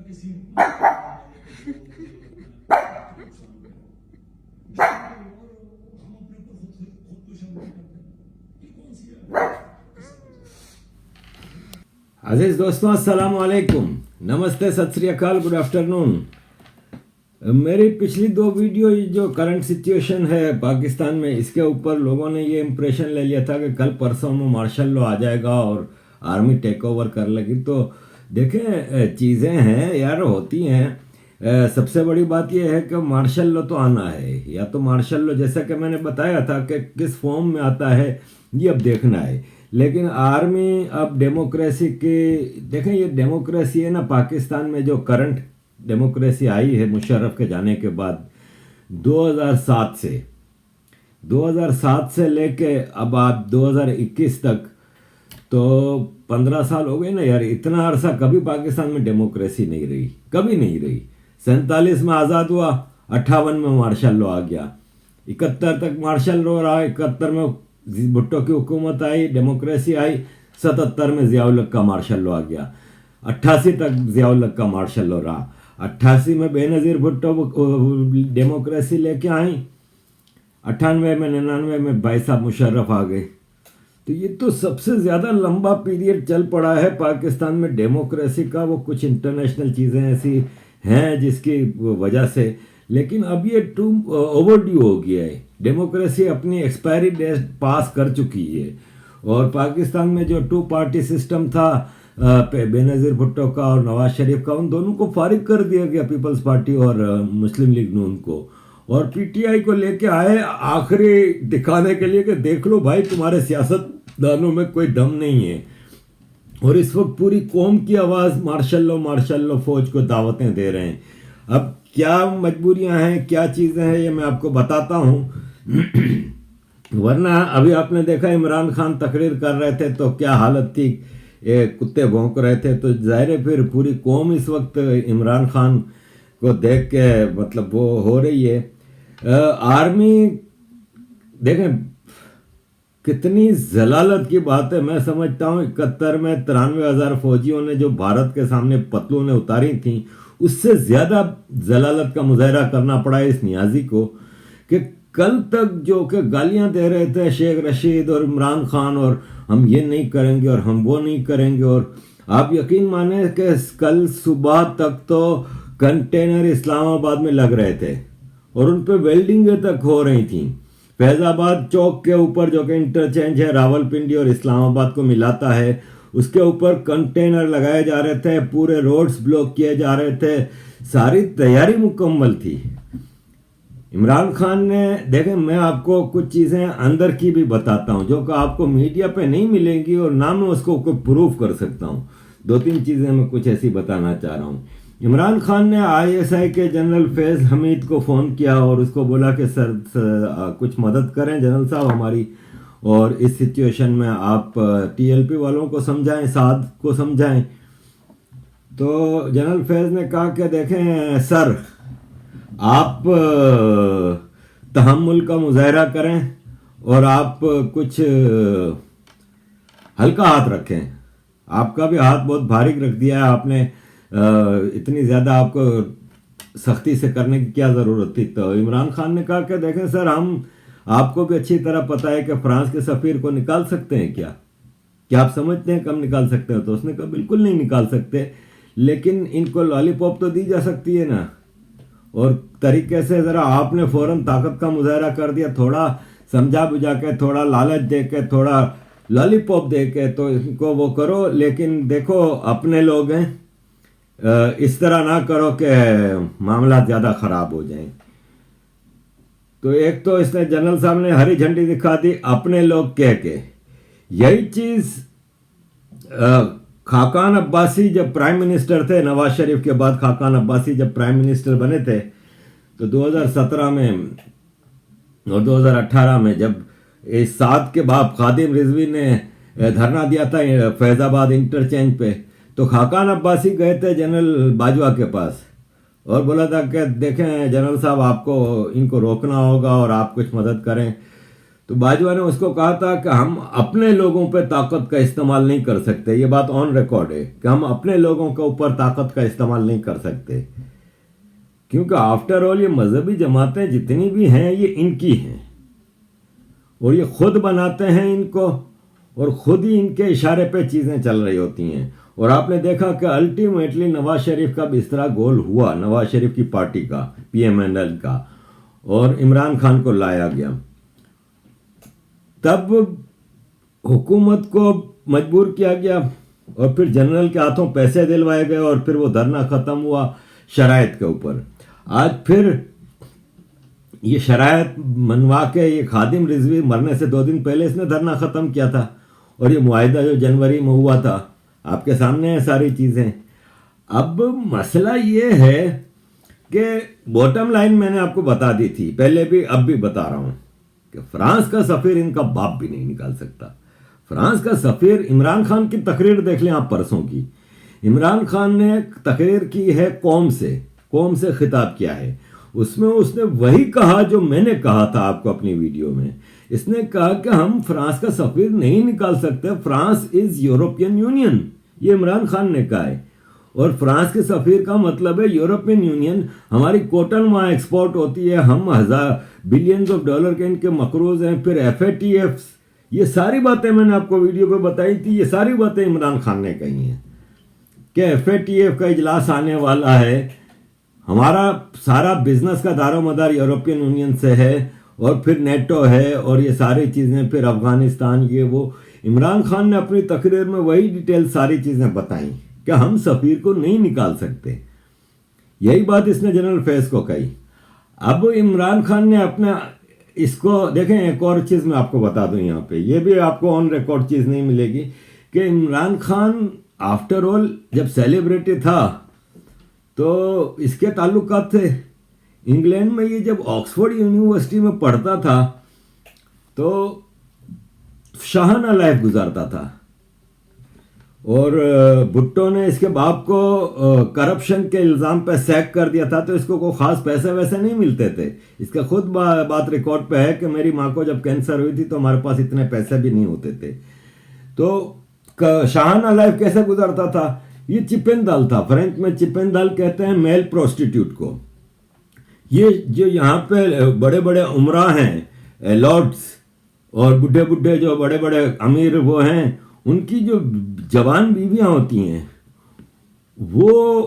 عزیز دوستوں السلام علیکم، نمستے، ست سری اکال، گڈ آفٹرنون۔ میری پچھلی دو ویڈیو جو کرنٹ سچویشن ہے پاکستان میں، اس کے اوپر لوگوں نے یہ امپریشن لے لیا تھا کہ کل پرسوں میں مارشل لا آ جائے گا اور آرمی ٹیک اوور کر لے گی۔ تو دیکھیں چیزیں ہیں یار، ہوتی ہیں۔ سب سے بڑی بات یہ ہے کہ مارشل لا تو آنا ہے، یا تو مارشل لا جیسا کہ میں نے بتایا تھا کہ کس فارم میں آتا ہے یہ اب دیکھنا ہے۔ لیکن آرمی اب ڈیموکریسی کی، دیکھیں یہ ڈیموکریسی ہے نا پاکستان میں، جو کرنٹ ڈیموکریسی آئی ہے مشرف کے جانے کے بعد 2007 سے لے کے اب آپ 2021 تک، تو 15 سال ہو گئے نا یار۔ اتنا عرصہ کبھی پاکستان میں ڈیموکریسی نہیں رہی، کبھی نہیں رہی۔ 47 میں آزاد ہوا، 58 میں مارشل لا آ گیا، 71 تک مارشل لا رہا، 71 میں بھٹو کی حکومت آئی، ڈیموکریسی آئی، 77 میں ضیاء الحق کا مارشل لا آ گیا، 88 تک ضیاء الحق کا مارشل لا رہا، 88 میں بے نظیر بھٹو ڈیموکریسی لے کے آئیں، 98 میں 99 میں بھائی صاحب مشرف آ گئے۔ تو یہ تو سب سے زیادہ لمبا پیریڈ چل پڑا ہے پاکستان میں ڈیموکریسی کا۔ وہ کچھ انٹرنیشنل چیزیں ایسی ہیں جس کی وجہ سے، لیکن اب یہ اوور ڈیو ہو گیا ہے۔ ڈیموکریسی اپنی ایکسپائری ڈیٹ پاس کر چکی ہے، اور پاکستان میں جو 2 پارٹی سسٹم تھا بے نظیر بھٹو کا اور نواز شریف کا، ان دونوں کو فارغ کر دیا گیا، پیپلز پارٹی اور مسلم لیگ نون کو، اور پی ٹی آئی کو لے کے آئے آخری دکھانے کے لیے کہ دیکھ لو بھائی تمہارے سیاست دانوں میں کوئی دم نہیں ہے۔ اور اس وقت پوری قوم کی آواز مارشل لا فوج کو دعوتیں دے رہے ہیں۔ اب کیا مجبوریاں ہیں، کیا چیزیں ہیں، یہ میں آپ کو بتاتا ہوں۔ ورنہ ابھی آپ نے دیکھا عمران خان تقریر کر رہے تھے تو کیا حالت تھی، کتے بھونک رہے تھے۔ تو ظاہر ہے پھر پوری قوم اس وقت عمران خان کو دیکھ کے مطلب وہ ہو رہی ہے۔ آرمی دیکھیں کتنی ضلالت کی بات ہے۔ میں سمجھتا ہوں 71 میں 93,000 فوجیوں نے جو بھارت کے سامنے پتلونیں اتاری تھیں، اس سے زیادہ ضلالت کا مظاہرہ کرنا پڑا اس نیازی کو، کہ کل تک جو کہ گالیاں دے رہے تھے شیخ رشید اور عمران خان، اور ہم یہ نہیں کریں گے اور ہم وہ نہیں کریں گے، اور آپ یقین مانیں کہ کل صبح تک تو کنٹینر اسلام آباد میں لگ رہے تھے اور ان پہ ویلڈنگیں تک ہو رہی تھیں۔ فیض آباد چوک کے اوپر جو کہ انٹرچینج ہے راولپنڈی اور اسلام آباد کو ملاتا ہے، اس کے اوپر کنٹینر لگائے جا رہے تھے، پورے روڈز بلاک کیے جا رہے تھے، ساری تیاری مکمل تھی۔ عمران خان نے، دیکھیں میں آپ کو کچھ چیزیں اندر کی بھی بتاتا ہوں جو کہ آپ کو میڈیا پہ نہیں ملیں گی، اور نہ میں اس کو کوئی پروف کر سکتا ہوں۔ 2-3 چیزیں میں کچھ ایسی بتانا چاہ رہا ہوں۔ عمران خان نے ISI کے جنرل فیض حمید کو فون کیا اور اس کو بولا کہ سر کچھ مدد کریں جنرل صاحب ہماری، اور اس سچویشن میں آپ TLP والوں کو سمجھائیں، سعد کو سمجھائیں۔ تو جنرل فیض نے کہا کہ دیکھیں سر، آپ تحمل کا مظاہرہ کریں اور آپ کچھ ہلکا ہاتھ رکھیں۔ آپ کا بھی ہاتھ بہت بھاری رکھ دیا ہے آپ نے، اتنی زیادہ آپ کو سختی سے کرنے کی کیا ضرورت تھی۔ تو عمران خان نے کہا کہ دیکھیں سر، ہم آپ کو بھی اچھی طرح پتہ ہے کہ فرانس کے سفیر کو نکال سکتے ہیں کیا آپ سمجھتے ہیں کم نکال سکتے ہیں؟ تو اس نے کہا بالکل نہیں نکال سکتے، لیکن ان کو لالی پاپ تو دی جا سکتی ہے نا۔ اور طریقے سے ذرا آپ نے فوراً طاقت کا مظاہرہ کر دیا، تھوڑا سمجھا بجھا کے، تھوڑا لالچ دے کے، تھوڑا لالی پاپ دے کے تو ان کو وہ کرو، لیکن دیکھو اپنے لوگ ہیں، اس طرح نہ کرو کہ معاملات زیادہ خراب ہو جائیں۔ تو ایک تو اس نے جنرل صاحب نے ہری جھنڈی دکھا دی اپنے لوگ کہہ کے۔ یہی چیز خاقان عباسی جب پرائم منسٹر تھے، نواز شریف کے بعد خاقان عباسی جب پرائم منسٹر بنے تھے، تو 2017 میں اور 2018 میں جب اس سعد کے باپ خادم رضوی نے دھرنا دیا تھا فیض آباد انٹرچینج پہ، تو خاقان عباسی گئے تھے جنرل باجوہ کے پاس اور بولا تھا کہ دیکھیں جنرل صاحب، آپ کو ان کو روکنا ہوگا اور آپ کچھ مدد کریں۔ تو باجوہ نے اس کو کہا تھا کہ ہم اپنے لوگوں پہ طاقت کا استعمال نہیں کر سکتے. یہ بات آن ریکارڈ ہے کہ ہم اپنے لوگوں کے اوپر طاقت کا استعمال نہیں کر سکتے، کیونکہ آفٹر آل یہ مذہبی جماعتیں جتنی بھی ہیں یہ ان کی ہیں، اور یہ خود بناتے ہیں ان کو، اور خود ہی ان کے اشارے پہ چیزیں چل رہی ہوتی ہیں. اور آپ نے دیکھا کہ الٹیمیٹلی نواز شریف کا بسترا گول ہوا، نواز شریف کی پارٹی کا، پی ایم این ایل کا، اور عمران خان کو لایا گیا. تب حکومت کو مجبور کیا گیا، اور پھر جنرل کے ہاتھوں پیسے دلوائے گئے، اور پھر وہ دھرنا ختم ہوا شرائط کے اوپر. آج پھر یہ شرائط منوا کے یہ خادم رضوی مرنے سے 2 دن پہلے اس نے دھرنا ختم کیا تھا، اور یہ معاہدہ جو جنوری میں ہوا تھا آپ کے سامنے ہیں ساری چیزیں. اب مسئلہ یہ ہے کہ باٹم لائن میں نے آپ کو بتا دی تھی پہلے بھی، اب بھی بتا رہا ہوں کہ فرانس کا سفیر ان کا باپ بھی نہیں نکال سکتا. فرانس کا سفیر، عمران خان کی تقریر دیکھ لیں آپ پرسوں کی. عمران خان نے تقریر کی ہے قوم سے خطاب کیا ہے. اس میں اس نے وہی کہا جو میں نے کہا تھا آپ کو اپنی ویڈیو میں. اس نے کہا کہ ہم فرانس کا سفیر نہیں نکال سکتے، فرانس از یورپین یونین. یہ عمران خان نے کہا ہے. اور فرانس کے سفیر کا مطلب ہے یورپین یونین. ہماری کوٹن وہاں ایکسپورٹ ہوتی ہے، ہم بلینز آف ڈالر کے ان کے مقروض ہیں. پھر FATF، یہ ساری باتیں میں نے آپ کو ویڈیو پہ بتائی تھی. یہ ساری باتیں عمران خان نے کہی ہیں کہ FATF کا اجلاس آنے والا ہے، ہمارا سارا بزنس کا دار و مدار یورپین یونین سے ہے، اور پھر نیٹو ہے، اور یہ ساری چیزیں، پھر افغانستان، یہ وہ. عمران خان نے اپنی تقریر میں وہی ڈیٹیل ساری چیزیں بتائیں کہ ہم سفیر کو نہیں نکال سکتے. یہی بات اس نے جنرل فیض کو کہی. اب عمران خان نے اپنا اس کو دیکھیں. ایک اور چیز میں آپ کو بتا دوں یہاں پہ، یہ بھی آپ کو آن ریکارڈ چیز نہیں ملے گی، کہ عمران خان آفٹر آل جب سیلیبریٹی تھا تو اس کے تعلقات تھے انگلینڈ میں. یہ جب آکسفورڈ یونیورسٹی میں پڑھتا تھا تو شاہانہ لائف گزارتا تھا، اور بھٹو نے اس کے باپ کو کرپشن کے الزام پہ سیک کر دیا تھا، تو اس کو کوئی خاص پیسے ویسے نہیں ملتے تھے. اس کا خود بات ریکارڈ پہ ہے کہ میری ماں کو جب کینسر ہوئی تھی تو ہمارے پاس اتنے پیسے بھی نہیں ہوتے تھے. تو شاہانہ لائف کیسے گزارتا تھا؟ یہ چپندال تھا. فرینچ میں چپندال کہتے ہیں میل پروسٹیٹیوٹ کو. یہ جو یہاں پہ بڑے بڑے عمرا ہیں، لارڈس اور بڈھے بڈھے جو بڑے بڑے امیر وہ ہیں، ان کی جو جوان بیویاں ہوتی ہیں وہ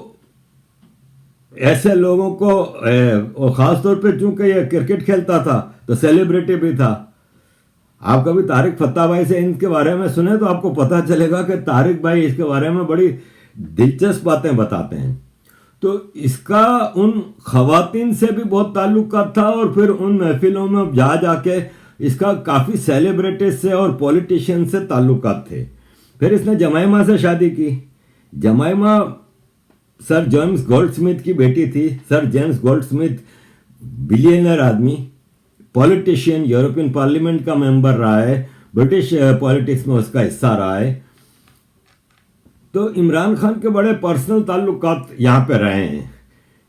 ایسے لوگوں کو، اور خاص طور پہ چونکہ یہ کرکٹ کھیلتا تھا تو سیلیبریٹی بھی تھا. آپ کبھی طارق فتح بھائی سے ان کے بارے میں سنیں تو آپ کو پتہ چلے گا کہ طارق بھائی اس کے بارے میں بڑی دلچسپ باتیں بتاتے ہیں. تو اس کا ان خواتین سے بھی بہت تعلقات تھا، اور پھر ان محفلوں میں جا کے اس کا کافی سیلیبریٹیز سے اور پولیٹیشین سے تعلقات تھے. پھر اس نے جمائمہ سے شادی کی. جمائمہ سر جیمز گولڈ سمتھ کی بیٹی تھی. سر جیمز گولڈ سمتھ بلینئر آدمی، پولیٹیشین، یورپین پارلیمنٹ کا ممبر رہا ہے، برٹش پالیٹکس میں اس کا حصہ رہا ہے. تو عمران خان کے بڑے پرسنل تعلقات یہاں پہ رہے ہیں.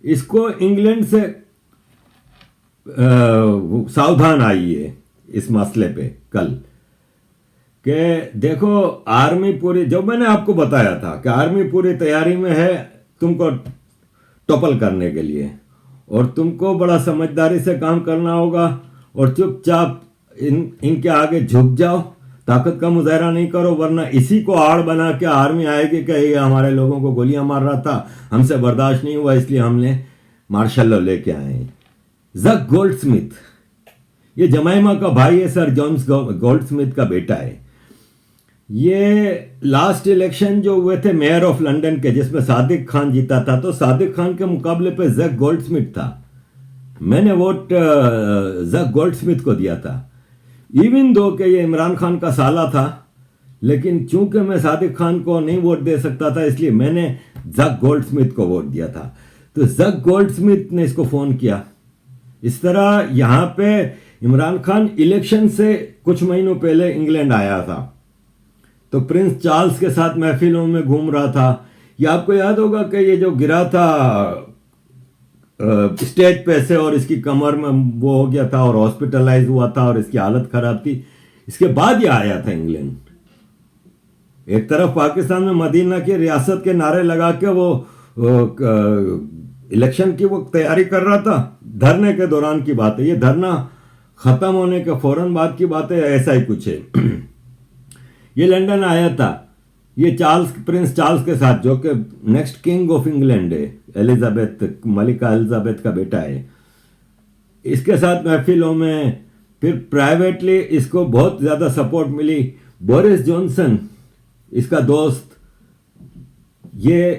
اس کو انگلینڈ سے ساودھان آئی ہے اس مسئلے پہ کل، کہ دیکھو آرمی پوری، جو میں نے آپ کو بتایا تھا کہ آرمی پوری تیاری میں ہے تم کو ٹوپل کرنے کے لیے، اور تم کو بڑا سمجھداری سے کام کرنا ہوگا، اور چپ چاپ ان کے آگے جھک جاؤ، طاقت کا مظاہرہ نہیں کرو، ورنہ اسی کو آڑ بنا کے آرمی آئے گی کہ یہ ہمارے لوگوں کو گولیاں مار رہا تھا، ہم سے برداشت نہیں ہوا، اس لیے ہم نے مارشل لا لے کے آئے ہیں. زک گولڈ سمتھ یہ جمائمہ کا بھائی ہے، سر جیمز گولڈ سمتھ کا بیٹا ہے. یہ لاسٹ الیکشن جو ہوئے تھے میئر آف لنڈن کے، جس میں صادق خان جیتا تھا، تو صادق خان کے مقابلے پہ زک گولڈ سمتھ تھا. میں نے ووٹ زک گولڈ سمتھ کو دیا تھا، ایون دو کہ یہ عمران خان کا سالہ تھا، لیکن چونکہ میں صادق خان کو نہیں ووٹ دے سکتا تھا اس لیے میں نے زک گولڈ سمتھ کو ووٹ دیا تھا. تو زک گولڈ سمتھ نے اس کو فون کیا. اس طرح یہاں پہ عمران خان الیکشن سے کچھ مہینوں پہلے انگلینڈ آیا تھا، تو پرنس چارلز کے ساتھ محفلوں میں گھوم رہا تھا. یہ آپ کو یاد ہوگا کہ یہ جو گرا تھا اسٹیج پہ سے اور اس کی کمر میں وہ ہو گیا تھا اور ہاسپٹلائز ہوا تھا اور اس کی حالت خراب تھی. اس کے بعد یہ آیا تھا انگلینڈ. ایک طرف پاکستان میں مدینہ کی ریاست کے نعرے لگا کے وہ الیکشن کی وہ تیاری کر رہا تھا. دھرنے کے دوران کی بات ہے یہ, دھرنا ختم ہونے کے فوراً بعد کی بات ہے, ایسا ہی کچھ ہے. یہ لنڈن آیا تھا یہ پرنس چارلز کے ساتھ, جو کہ نیکسٹ کنگ آف انگلینڈ ہے, ایلزابتھ, ملکہ ایلزابتھ کا بیٹا ہے. اس کے ساتھ محفلوں میں پھر پرائیویٹلی اس کو بہت زیادہ سپورٹ ملی. بورس جانسن اس کا دوست, یہ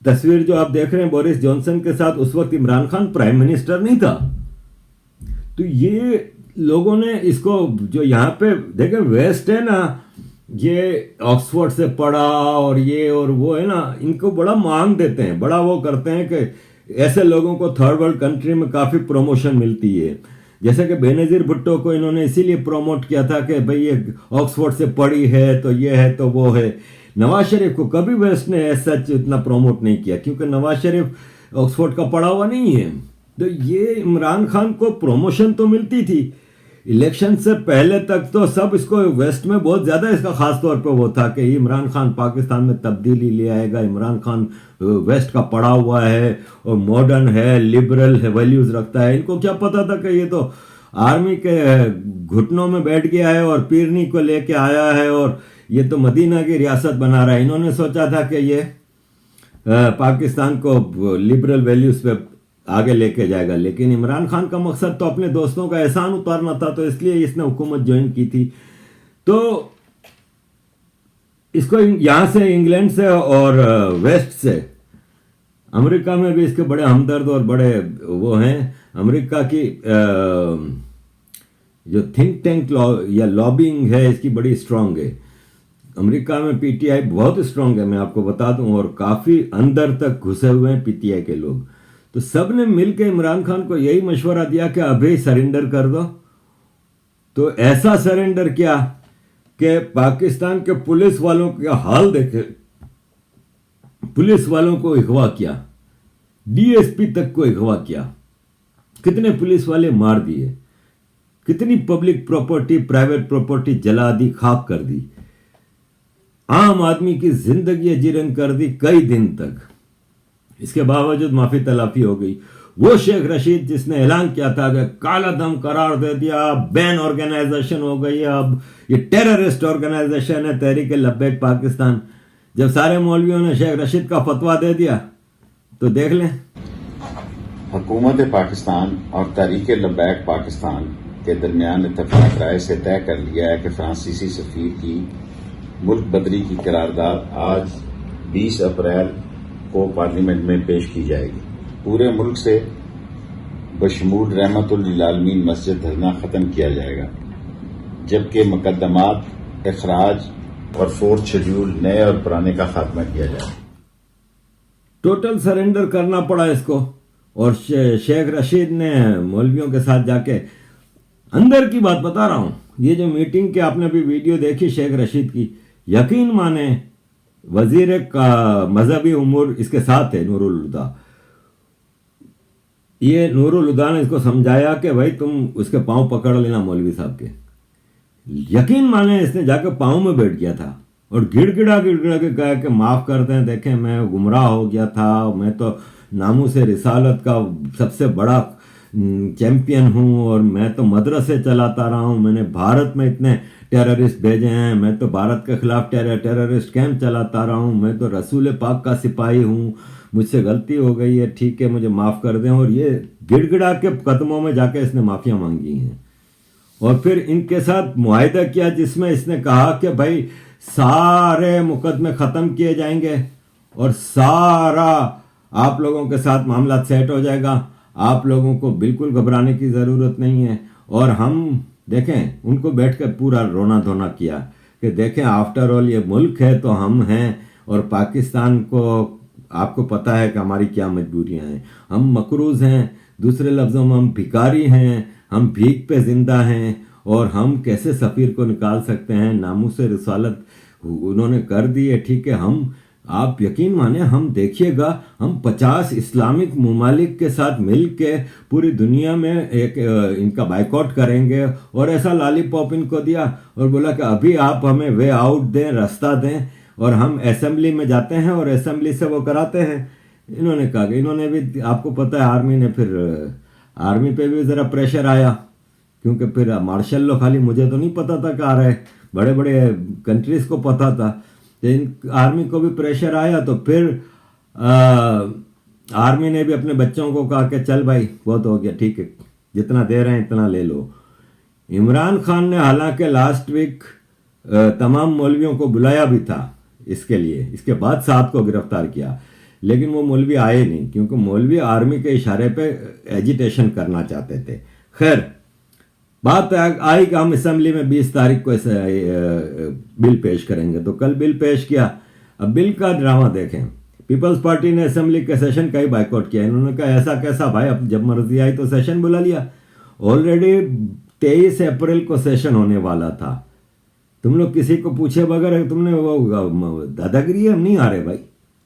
تصویر جو آپ دیکھ رہے ہیں بورس جانسن کے ساتھ, اس وقت عمران خان پرائم منسٹر نہیں تھا. تو یہ لوگوں نے اس کو, جو یہاں پہ دیکھیں ویسٹ ہے نا, یہ آکسفورڈ سے پڑھا اور یہ اور وہ ہے نا, ان کو بڑا مانگ دیتے ہیں, بڑا وہ کرتے ہیں کہ ایسے لوگوں کو تھرڈ ورلڈ کنٹری میں کافی پروموشن ملتی ہے. جیسے کہ بے نظیر بھٹو کو انہوں نے اسی لیے پروموٹ کیا تھا کہ بھئی یہ آکسفورڈ سے پڑھی ہے تو یہ ہے تو وہ ہے. نواز شریف کو کبھی ویسٹ نے ایسا اتنا پروموٹ نہیں کیا, کیونکہ نواز شریف آکسفورڈ کا پڑھا ہوا نہیں ہے. تو یہ عمران خان کو پروموشن تو ملتی تھی. الیکشن سے پہلے تک تو سب اس کو ویسٹ میں بہت زیادہ اس کا خاص طور پہ وہ تھا کہ عمران خان پاکستان میں تبدیلی لے آئے گا, عمران خان ویسٹ کا پڑھا ہوا ہے اور ماڈرن ہے, لبرل ہے, ویلیوز رکھتا ہے. ان کو کیا پتا تھا کہ یہ تو آرمی کے گھٹنوں میں بیٹھ گیا ہے اور پیرنی کو لے کے آیا ہے اور یہ تو مدینہ کی ریاست بنا رہا ہے. انہوں نے سوچا تھا کہ یہ پاکستان کو لبرل ویلیوز پہ آگے لے کے جائے گا, لیکن عمران خان کا مقصد تو اپنے دوستوں کا احسان اتارنا تھا, تو اس لیے اس نے حکومت جوائن کی تھی. تو اس کو یہاں سے انگلینڈ سے اور ویسٹ سے, امریکہ میں بھی اس کے بڑے ہمدرد اور بڑے وہ ہیں. امریکہ کی جو تھنک ٹینک یا لابینگ ہے اس کی بڑی اسٹرانگ ہے. امریکہ میں پی ٹی آئی بہت اسٹرانگ ہے, میں آپ کو بتا دوں, اور کافی اندر تک گھسے ہوئے ہیں پی ٹی آئی کے لوگ. تو سب نے مل کے عمران خان کو یہی مشورہ دیا کہ ابھی سرنڈر کر دو. تو ایسا سرنڈر کیا کہ پاکستان کے پولیس والوں کا حال دیکھے, پولیس والوں کو اغوا کیا, ڈی ایس پی تک کو اغوا کیا, کتنے پولیس والے مار دیے, کتنی پبلک پراپرٹی, پرائیویٹ پراپرٹی جلا دی, خاک کر دی, عام آدمی کی زندگی اجیرن کر دی کئی دن تک. اس کے باوجود معافی تلافی ہو گئی. وہ شیخ رشید جس نے اعلان کیا تھا کہ کالا دم قرار دے دیا, بین آرگنائزیشن ہو گئی, اب یہ ٹیررسٹ آرگنائزیشن ہے تحریک لبیک پاکستان. جب سارے مولویوں نے شیخ رشید کا فتویٰ دے دیا تو دیکھ لیں. حکومت پاکستان اور تحریک لبیک پاکستان کے درمیان اتفاق رائے سے طے کر لیا ہے کہ فرانسیسی سفیر کی ملک بدری کی قرارداد آج 20 اپریل کو پارلیمنٹ میں پیش کی جائے گی. پورے ملک سے بشمول رحمت للعالمین مسجد دھرنا ختم کیا جائے گا, جبکہ مقدمات, اخراج اور فورتھ شیڈیول نئے اور پرانے کا خاتمہ کیا جائے گا. ٹوٹل سرنڈر کرنا پڑا اس کو. اور شیخ رشید نے مولویوں کے ساتھ جا کے, اندر کی بات بتا رہا ہوں, یہ جو میٹنگ کے آپ نے بھی ویڈیو دیکھی شیخ رشید کی, یقین مانے وزیر کا مذہبی امور اس کے ساتھ ہے نور الہدا. یہ نور الہدا نے اس کو سمجھایا کہ بھائی تم اس کے پاؤں پکڑ لینا مولوی صاحب کے. یقین مانے اس نے جا کے پاؤں میں بیٹھ گیا تھا اور گڑ گڑا کے کہا کہ معاف کر دیں, دیکھیں میں گمراہ ہو گیا تھا, میں تو ناموس رسالت کا سب سے بڑا چیمپئن ہوں اور میں تو مدرسے چلاتا رہا ہوں, میں نے بھارت میں اتنے ٹیررسٹ بھیجے ہیں, میں تو بھارت کے خلاف ٹیررسٹ کیمپ چلاتا رہا ہوں, میں تو رسول پاک کا سپاہی ہوں, مجھ سے غلطی ہو گئی ہے, ٹھیک ہے مجھے معاف کر دیں. اور یہ گڑ گڑا کے قدموں میں جا کے اس نے معافیاں مانگی ہیں. اور پھر ان کے ساتھ معاہدہ کیا جس میں اس نے کہا کہ بھائی سارے مقدمے ختم کیے جائیں گے اور سارا آپ لوگوں کے ساتھ معاملات سیٹ ہو جائے گا, آپ لوگوں کو بالکل گھبرانے کی ضرورت نہیں ہے. اور ہم دیکھیں ان کو بیٹھ کر پورا رونا دھونا کیا کہ دیکھیں آفٹر آل یہ ملک ہے تو ہم ہیں, اور پاکستان کو آپ کو پتہ ہے کہ ہماری کیا مجبوریاں ہیں, ہم مقروض ہیں, دوسرے لفظوں میں ہم بھکاری ہیں, ہم بھیک پہ زندہ ہیں, اور ہم کیسے سفیر کو نکال سکتے ہیں. ناموس رسالت انہوں نے کر دی ہے, ٹھیک ہے, ہم آپ یقین مانیں، ہم دیکھیے گا، ہم 50 اسلامک ممالک کے ساتھ مل کے پوری دنیا میں ایک ان کا بائیکاٹ کریں گے، اور ایسا لالی پاپ ان کو دیا اور بولا کہ ابھی آپ ہمیں وے آؤٹ دیں، راستہ دیں، اور ہم اسمبلی میں جاتے ہیں اور اسمبلی سے وہ کراتے ہیں۔ انہوں نے کہا کہ انہوں نے بھی، آپ کو پتہ ہے آرمی نے پھر آرمی پہ بھی ذرا پریشر آیا، کیونکہ پھر مارشل لو خالی مجھے تو نہیں پتا تھا کہ آ رہے، بڑے بڑے کنٹریز کو پتا تھا، آرمی کو بھی پریشر آیا، تو پھر آرمی نے بھی اپنے بچوں کو کہا کہ چل بھائی بہت ہو گیا، ٹھیک ہے جتنا دے رہے ہیں اتنا لے لو۔ عمران خان نے حالانکہ لاسٹ ویک تمام مولویوں کو بلایا بھی تھا اس کے لیے، اس کے بعد 7 کو گرفتار کیا، لیکن وہ مولوی آئے نہیں، کیونکہ مولوی آرمی کے اشارے پہ ایجیٹیشن کرنا چاہتے تھے۔ خیر بات آئی کہ ہم اسمبلی میں 20 تاریخ کو بل پیش کریں گے، تو کل بل پیش کیا۔ اب بل کا ڈرامہ دیکھیں، پیپلز پارٹی نے اسمبلی کے سیشن کا ہی بائیکاٹ کیا۔ انہوں نے کہا ایسا کیسا بھائی، اب جب مرضی آئی تو سیشن بلا لیا۔ آلریڈی 23 اپریل کو سیشن ہونے والا تھا، تم لوگ کسی کو پوچھے بغیر تم نے وہ دادا گیری، ہم نہیں آ رہے بھائی،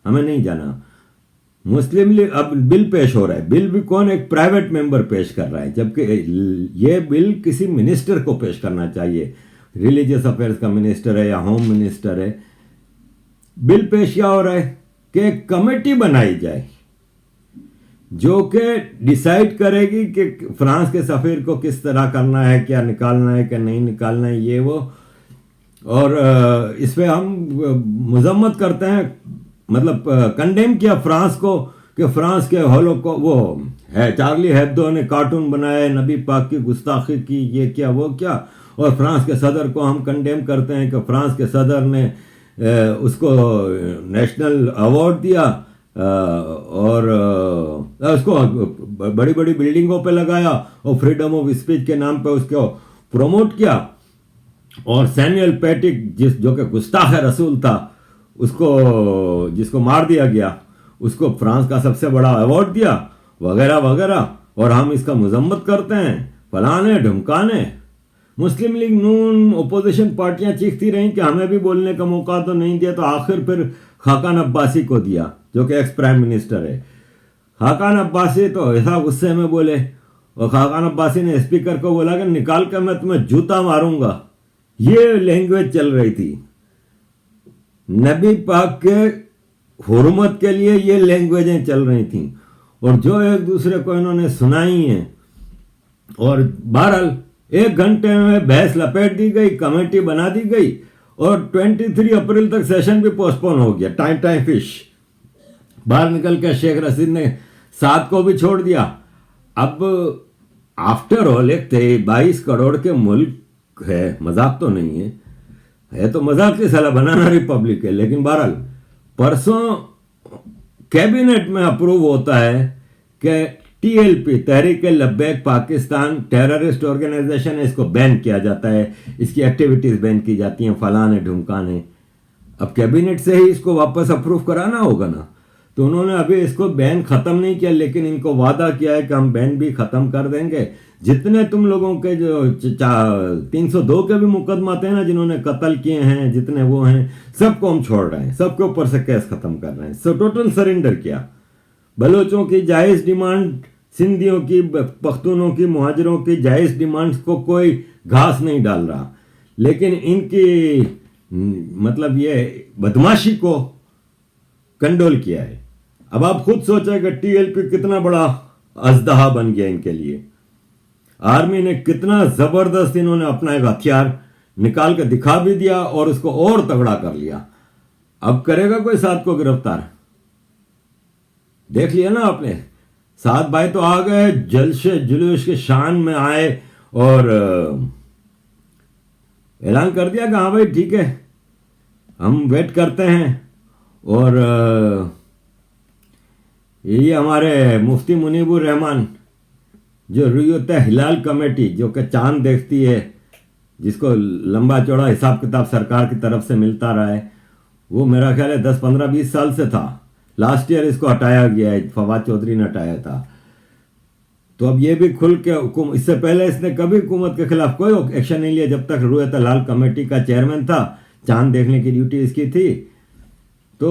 ہمیں نہیں جانا۔ مسلم لیگ اب بل پیش ہو رہا ہے، بل بھی کون، ایک پرائیویٹ ممبر پیش کر رہا ہے، جبکہ یہ بل کسی منسٹر کو پیش کرنا چاہیے، ریلیجیس افیئرز کا منسٹر ہے یا ہوم منسٹر ہے۔ بل پیش کیا ہو رہا ہے کہ ایک کمیٹی بنائی جائے جو کہ ڈیسائیڈ کرے گی کہ فرانس کے سفیر کو کس طرح کرنا ہے، کیا نکالنا ہے کہ نہیں نکالنا ہے، یہ وہ، اور اس پہ ہم مذمت کرتے ہیں، مطلب کنڈیم کیا فرانس کو، کہ فرانس کے ہولو کو وہ ہے چارلی ہیبدو نے کارٹون بنائے، نبی پاک کی گستاخی کی، یہ کیا وہ کیا، اور فرانس کے صدر کو ہم کنڈیم کرتے ہیں کہ فرانس کے صدر نے اس کو نیشنل ایوارڈ دیا اور اس کو بڑی بڑی بلڈنگوں پہ لگایا اور فریڈم آف اسپیچ کے نام پہ اس کو پروموٹ کیا، اور سیموئل پیٹک جو کہ گستاخ رسول تھا، اس کو جس کو مار دیا گیا، اس کو فرانس کا سب سے بڑا ایوارڈ دیا، وغیرہ وغیرہ، اور ہم اس کا مذمت کرتے ہیں، فلانے ڈھمکانے۔ مسلم لیگ نون اپوزیشن پارٹیاں چیختی رہیں کہ ہمیں بھی بولنے کا موقع تو نہیں دیا، تو آخر پھر خاقان عباسی کو دیا، جو کہ ایکس پرائم منسٹر ہے۔ خاقان عباسی تو ایسا غصے میں بولے، اور خاقان عباسی نے اسپیکر کو بولا کہ نکال کے میں تمہیں جوتا ماروں گا۔ یہ لینگویج چل رہی تھی، نبی پاک کے حرمت کے لیے یہ لینگویجیں چل رہی تھیں، اور جو ایک دوسرے کو انہوں نے سنائی ہیں، اور بہرحال 1 گھنٹے میں بحث لپیٹ دی گئی، کمیٹی بنا دی گئی، اور 23 اپریل تک سیشن بھی پوسٹ پون ہو گیا۔ ٹائم فش باہر نکل کے شیخ رشید نے 7 کو بھی چھوڑ دیا۔ اب آفٹر آل ایک 22 کروڑ کے ملک ہے، مذاق تو نہیں ہے تو مذاق کی صلاح بنانا ریپبلک ہے، لیکن بہرحال پرسوں کیبنٹ میں اپروو ہوتا ہے کہ TLP Tehreek Labbaik Pakistan terrorist organization ہے، اس کو بین کیا جاتا ہے، اس کی ایکٹیویٹیز بین کی جاتی ہیں، فلانے ڈھمکانے۔ اب کیبنٹ سے ہی اس کو واپس اپروو کرانا ہوگا نا، تو انہوں نے ابھی اس کو بین ختم نہیں کیا، لیکن ان کو وعدہ کیا ہے کہ ہم بین بھی ختم کر دیں گے۔ جتنے تم لوگوں کے جو 302 کے بھی مقدمات ہیں نا، جنہوں نے قتل کیے ہیں، جتنے وہ ہیں، سب کو ہم چھوڑ رہے ہیں، سب کے اوپر سے کیس ختم کر رہے ہیں۔ سو ٹوٹل سرنڈر کیا۔ بلوچوں کی جائز ڈیمانڈ، سندھیوں کی، پختونوں کی، مہاجروں کی جائز ڈیمانڈز کو کوئی گھاس نہیں ڈال رہا، لیکن ان کی مطلب یہ بدماشی کو کنڈول کیا ہے۔ اب آپ خود سوچیں کہ TLP کتنا بڑا اژدہا بن گیا ان کے لیے۔ آرمی نے کتنا زبردست انہوں نے اپنا ایک ہتھیار نکال کے دکھا بھی دیا اور اس کو اور تگڑا کر لیا۔ اب کرے گا کوئی 7 کو گرفتار؟ دیکھ لیا نا آپ نے، 7 بھائی تو آ گئے، جلش جلوش کے شان میں آئے اور اعلان کر دیا کہ ہاں بھائی ٹھیک ہے، ہم ویٹ کرتے ہیں۔ اور یہ ہمارے مفتی منیب الرحمان، جو ریت ہلال کمیٹی، جو کہ چاند دیکھتی ہے، جس کو لمبا چوڑا حساب کتاب سرکار کی طرف سے ملتا رہا ہے، وہ میرا خیال ہے 10 15 20 سال سے تھا، لاسٹ ایئر اس کو ہٹایا گیا ہے، فواد چودھری نے ہٹایا تھا۔ تو اب یہ بھی کھل کے اس سے پہلے اس نے کبھی حکومت کے خلاف کوئی ایکشن نہیں لیا جب تک ریت ہلال کمیٹی کا چیئرمین تھا، چاند دیکھنے کی ڈیوٹی اس کی تھی۔ تو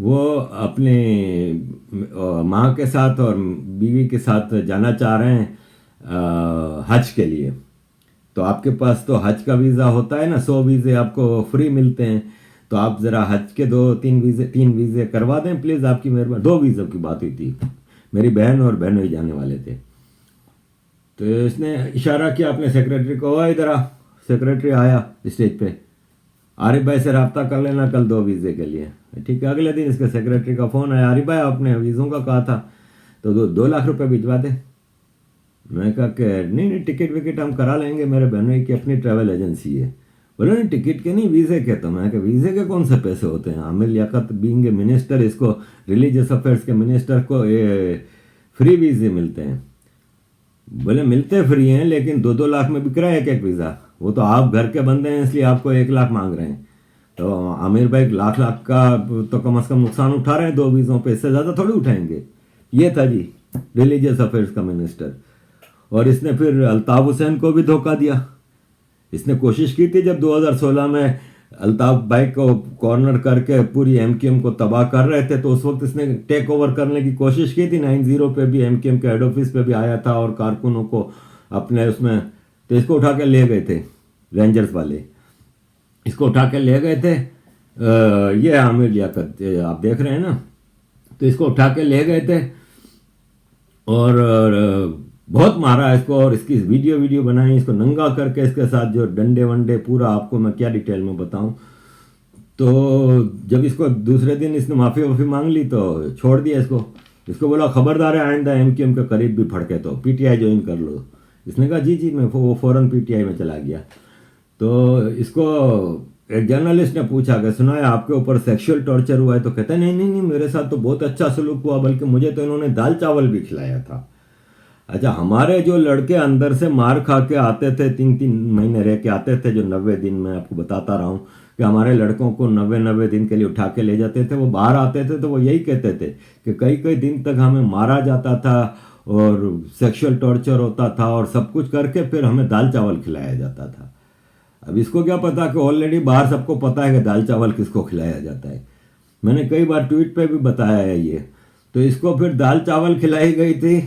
وہ اپنی ماں کے ساتھ اور بیوی کے ساتھ جانا چاہ رہے ہیں حج کے لیے. تو آپ کے پاس تو حج کا ویزا ہوتا ہے نا, 100 ویزے آپ کو فری ملتے ہیں. تو آپ ذرا حج کے 3 ویزے کروا دیں پلیز, آپ کی مہربانی. 2 ویزوں کی بات ہوئی تھی, میری بہن اور بہنوئی جانے والے تھے. تو اس نے اشارہ کیا اپنے سیکریٹری کو, ادھر آ. سیکریٹری آیا اسٹیج پہ, عارف بھائی سے رابطہ کر لینا کل 2 ویزے کے لیے. ٹھیک ہے. اگلے دن اس کے سیکریٹری کا فون آیا, عارف بھائی آپ نے ویزوں کا کہا تھا تو 2 لاکھ روپے بھجوا دیں. میں نے کہا کہ نہیں ٹکٹ وکٹ ہم کرا لیں گے, میرے بہنوئی کی اپنی ٹریول ایجنسی ہے. بولے نہیں ٹکٹ کے نہیں, ویزے کے. تو میں کہ ویزے کے کون سے پیسے ہوتے ہیں؟ Aamir Liaquat being a minister, اس کو ریلیجیس افیئرس کے منسٹر کو فری ویزے ملتے ہیں. بولے ملتے فری ہیں لیکن 2 لاکھ میں بک رہا ہے ایک ویزا. وہ تو آپ گھر کے بندے ہیں اس لیے آپ کو 1 لاکھ مانگ رہے ہیں. تو عامر بھائی لاکھ کا تو کم از کم نقصان اٹھا رہے ہیں 2 ویزوں پہ, اس سے زیادہ تھوڑی اٹھائیں گے. یہ تھا جی ریلیجیس افیئرس کا منسٹر. اور اس نے پھر الطاف حسین کو بھی دھوکہ دیا. اس نے کوشش کی تھی جب 2016 میں الطاف بھائی کو کارنر کر کے پوری ایم کیو ایم کو تباہ کر رہے تھے, تو اس وقت اس نے ٹیک اوور کرنے کی کوشش کی تھی. 90 پہ بھی ایم کیو ایم کے ہیڈ آفس پہ بھی آیا تھا اور کارکنوں کو اپنے اس میں, تو اس کو اٹھا کے لے گئے تھے رینجرز والے. اس کو اٹھا کے لے گئے تھے, یہ عامر لیاقت آپ دیکھ رہے ہیں نا. تو اس کو اٹھا کے لے گئے تھے اور بہت مارا اس کو, اور اس کی ویڈیو بنائی, اس کو ننگا کر کے اس کے ساتھ جو ڈنڈے ونڈے پورا, آپ کو میں کیا ڈیٹیل میں بتاؤں. تو جب اس کو دوسرے دن اس نے معافی مانگ لی تو چھوڑ دیا اس کو. اس کو بولا خبردار ہے آئندہ ایم کیو ایم کے قریب بھی پھڑکے تو پی ٹی آئی جوائن کر لو. اس نے کہا جی میں وہ فوراً پی ٹی آئی میں چلا گیا. تو اس کو ایک جرنلسٹ نے پوچھا کہ سنا ہے آپ کے اوپر سیکشول ٹارچر ہوا ہے؟ تو کہتا ہے نہیں میرے ساتھ تو بہت اچھا سلوک ہوا, بلکہ مجھے تو انہوں نے دال چاول بھی کھلایا تھا. اچھا, ہمارے جو لڑکے اندر سے مار کھا کے آتے تھے, 3 مہینے رہ کے آتے تھے, جو 90 دن میں آپ کو بتاتا رہا ہوں کہ ہمارے لڑکوں کو 90 دن کے لیے اٹھا کے لے جاتے تھے, وہ باہر آتے تھے تو وہ یہی کہتے تھے کہ کئی دن تک ہمیں مارا جاتا تھا اور سیکشول ٹارچر ہوتا تھا اور سب کچھ کر کے پھر ہمیں دال چاول کھلایا جاتا تھا. اب اس کو کیا پتا کہ آلریڈی باہر سب کو پتا ہے کہ دال چاول کس کو کھلایا جاتا ہے. میں نے کئی بار ٹویٹ پہ بھی بتایا ہے یہ. تو اس کو پھر دال چاول کھلائی گئی تھی.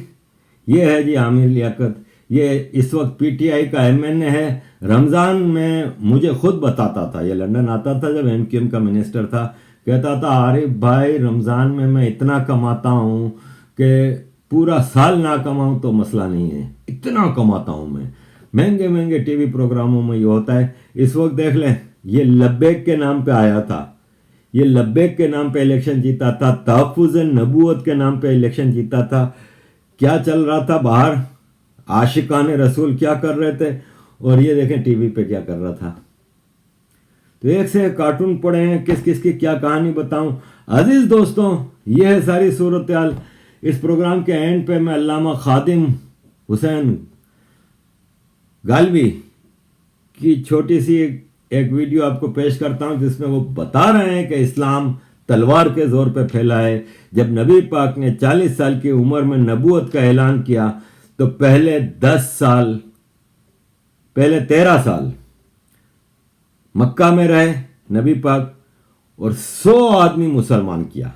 یہ ہے جی عامر لیاقت. یہ اس وقت پی ٹی آئی کا ایم این اے ہے. رمضان میں مجھے خود بتاتا تھا, یہ لندن آتا تھا جب ایم کیو ایم کا منسٹر تھا, کہتا تھا عارف بھائی رمضان میں اتنا کماتا ہوں کہ پورا سال نہ کماؤں تو مسئلہ نہیں ہے, اتنا کماتا ہوں میں. مہنگے ٹی وی پروگراموں میں یہ ہوتا ہے. اس وقت دیکھ لیں, یہ لبیک کے نام پہ آیا تھا, یہ لبیک کے نام پہ الیکشن جیتا تھا, تحفظ نبوت کے نام پہ الیکشن جیتا تھا. کیا چل رہا تھا باہر, عاشقان رسول کیا کر رہے تھے, اور یہ دیکھیں ٹی وی پہ کیا کر رہا تھا. تو ایک سے کارٹون پڑے ہیں, کس کی کیا کہانی بتاؤں. عزیز دوستوں, یہ ہے ساری صورتحال. اس پروگرام کے اینڈ پہ میں علامہ خادم حسین گالوی کی چھوٹی سی ایک ویڈیو آپ کو پیش کرتا ہوں, جس میں وہ بتا رہے ہیں کہ اسلام تلوار کے زور پہ پھیلا ہے. جب نبی پاک نے 40 سال کی عمر میں نبوت کا اعلان کیا تو پہلے 13 سال مکہ میں رہے نبی پاک, اور 100 آدمی مسلمان کیا,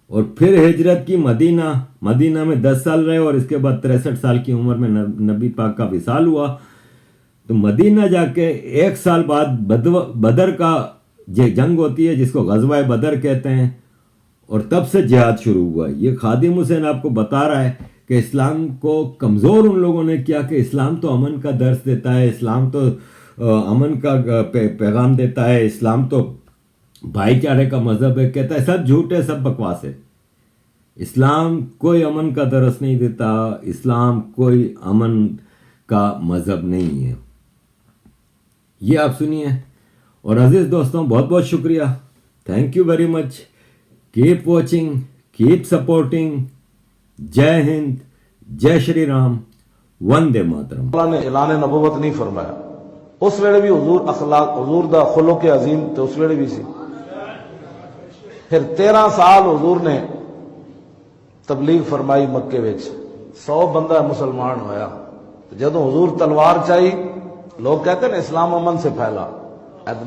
اور پھر ہجرت کی مدینہ میں 10 سال رہے, اور اس کے بعد 63 سال کی عمر میں نبی پاک کا وصال ہوا. تو مدینہ جا کے 1 سال بعد بدر کا جنگ ہوتی ہے جس کو غزوہ بدر کہتے ہیں, اور تب سے جہاد شروع ہوا. یہ خادم حسین آپ کو بتا رہا ہے کہ اسلام کو کمزور ان لوگوں نے کیا کہ اسلام تو امن کا درس دیتا ہے, اسلام تو امن کا پیغام دیتا ہے, اسلام تو بھائی چارے کا مذہب ہے. کہتا ہے سب جھوٹ ہے, سب بکواس ہے. اسلام کوئی امن کا درس نہیں دیتا, اسلام کوئی امن کا مذہب نہیں ہے. یہ آپ سنیے. اور عزیز دوستوں, بہت بہت شکریہ. Thank you very much. Keep watching, keep supporting. Jai Hind, Jai Shri Ram, Vande Mataram. Allah نے اعلان نبوت نہیں فرمایا. اس ویلے بھی حضور دا خلق عظیم تے اس ویلے بھی سی. پھر 13 سال حضور نے تبلیغ فرمائی مکے وچ, 100 بندہ مسلمان ہویا. جدوں حضور تلوار چاہی, لوگ کہتے ہیں اسلام امن سے پھیلا,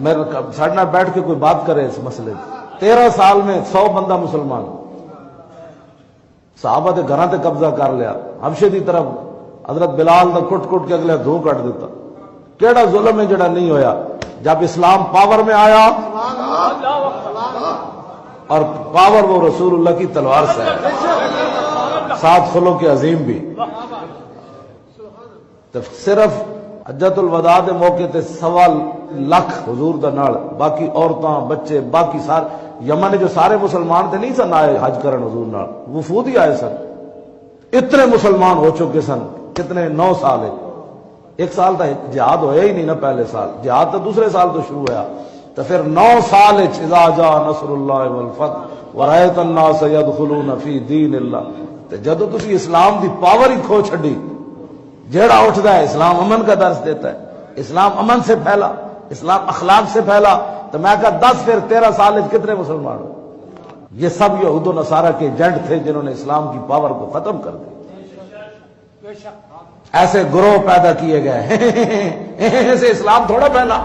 میرے ساڈے نال بیٹھ کے کوئی بات کرے اس مسئلے کی. 13 سال میں 100 بندہ مسلمان، صحابہ دے گھراں تے قبضہ کر لیا، حبشے دی طرف حضرت بلال دا کٹ کٹ کے اگلے دھو کٹ دیتا۔ کیڑا ظلم ہے جڑا نہیں ہویا جب اسلام پاور میں آیا، اور پاور وہ رسول اللہ کی تلوار سے ہے، ساتھ خلق عظیم بھی۔ تو صرف حجت الوداع دے موقع تے 1.25 لاکھ حضور دا نال، باقی عورتاں بچے باقی سارے یمن جو سارے مسلمان تھے نہیں سن آئے حج کرن حضور نال، وفود ہی آئے سن۔ اتنے مسلمان ہو چکے سن، کتنے 9 سال ہے، 1 سال تھا جہاد ہویا ہی نہیں نا، پہلے سال جہاد تو دوسرے سال تو شروع ہوا، تو پھر 9 سال اذا جاء نصر اللہ والفتح ورأیت الناس يدخلون فی دین اللہ۔ تو جدو تسی اسلام دی پاور ہی کھو چھڈی، جیڑا اٹھتا ہے اسلام امن کا درس دیتا ہے، اسلام امن سے پھیلا، اسلام اخلاق سے پھیلا، تو میں کہا 10 پھر 13 سال کتنے مسلمان ہو؟ یہ سب یہود و نصارہ کے ایجنٹ تھے جنہوں نے اسلام کی پاور کو ختم کر دیا۔ ایسے گروہ پیدا کیے گئے سے اسلام تھوڑا پھیلا۔